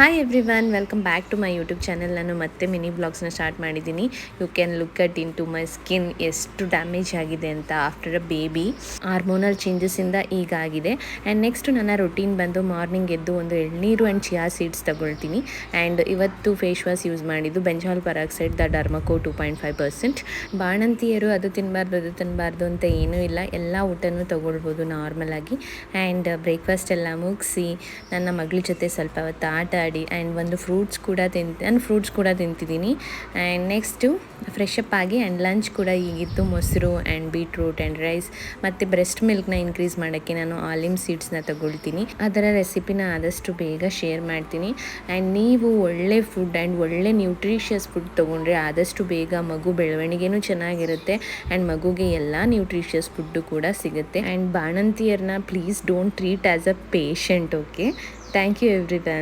Hi everyone, welcome back to my YouTube channel. ನಾನು ಮತ್ತೆ mini ಬ್ಲಾಗ್ಸ್ನ start ಮಾಡಿದ್ದೀನಿ. You can look at into my skin ಎಷ್ಟು damage ಆಗಿದೆ ಅಂತ ಆಫ್ಟರ್ ಅ ಬೇಬಿ. ಹಾರ್ಮೋನಲ್ ಚೇಂಜಸ್ಸಿಂದ ಈಗ ಆಗಿದೆ. ಆ್ಯಂಡ್ ನೆಕ್ಸ್ಟ್ ನನ್ನ ರೊಟೀನ್ ಬಂದು ಮಾರ್ನಿಂಗ್ ಎದ್ದು ಒಂದು ಎಳ್ನೀರು ಆ್ಯಂಡ್ ಚಿಯಾ ಸೀಡ್ಸ್ ತಗೊಳ್ತೀನಿ. ಆ್ಯಂಡ್ ಇವತ್ತು ಫೇಸ್ ವಾಶ್ ಯೂಸ್ ಮಾಡಿದ್ದು ಬೆಂಜಾಲ್ ಪರಾಕ್ಸೈಡ್ ದ ಡರ್ಮಕೋ 2.5%. ಬಾಣಂತಿಯರು ಅದು ತಿನ್ನಬಾರ್ದು ಅಂತ ಏನೂ ಇಲ್ಲ, ಎಲ್ಲ ಊಟನೂ ತೊಗೊಳ್ಬೋದು ನಾರ್ಮಲಾಗಿ. ಆ್ಯಂಡ್ ಬ್ರೇಕ್ಫಾಸ್ಟ್ ಎಲ್ಲ ಮುಗಿಸಿ ನನ್ನ ಮಗಳ ಜೊತೆ ಸ್ವಲ್ಪ ಹೊತ್ತು ಆಟ ಆಡಿ ಆ್ಯಂಡ್ ಒಂದು ಫ್ರೂಟ್ಸ್ ಕೂಡ ತಿಂತಿದ್ದೀನಿ. ಆ್ಯಂಡ್ ನೆಕ್ಸ್ಟು ಫ್ರೆಶ್ ಅಪ್ ಆಗಿ ಆ್ಯಂಡ್ ಲಂಚ್ ಕೂಡ ಈಗಿತ್ತು. ಮೊಸರು ಆ್ಯಂಡ್ ಬೀಟ್ರೂಟ್ ಆ್ಯಂಡ್ ರೈಸ್ ಮತ್ತು ಬ್ರೆಸ್ಟ್ ಮಿಲ್ಕ್ನ ಇನ್ಕ್ರೀಸ್ ಮಾಡೋಕ್ಕೆ ನಾನು ಆಲಿಮ್ ಸೀಡ್ಸ್ನ ತಗೊಳ್ತೀನಿ. ಅದರ ರೆಸಿಪಿನ ಆದಷ್ಟು ಬೇಗ ಶೇರ್ ಮಾಡ್ತೀನಿ. ಆ್ಯಂಡ್ ನೀವು ಒಳ್ಳೆ ಫುಡ್ ಆ್ಯಂಡ್ ಒಳ್ಳೆ ನ್ಯೂಟ್ರಿಷಿಯಸ್ ಫುಡ್ ತೊಗೊಂಡ್ರೆ ಆದಷ್ಟು ಬೇಗ ಮಗು ಬೆಳವಣಿಗೆನೂ ಚೆನ್ನಾಗಿರುತ್ತೆ ಆ್ಯಂಡ್ ಮಗುಗೆ ಎಲ್ಲ ನ್ಯೂಟ್ರಿಷಿಯಸ್ ಫುಡ್ಡು ಕೂಡ ಸಿಗುತ್ತೆ. ಆ್ಯಂಡ್ ಬಾಣಂತಿಯರನ್ನ please don't treat as a patient. Okay, thank you every one.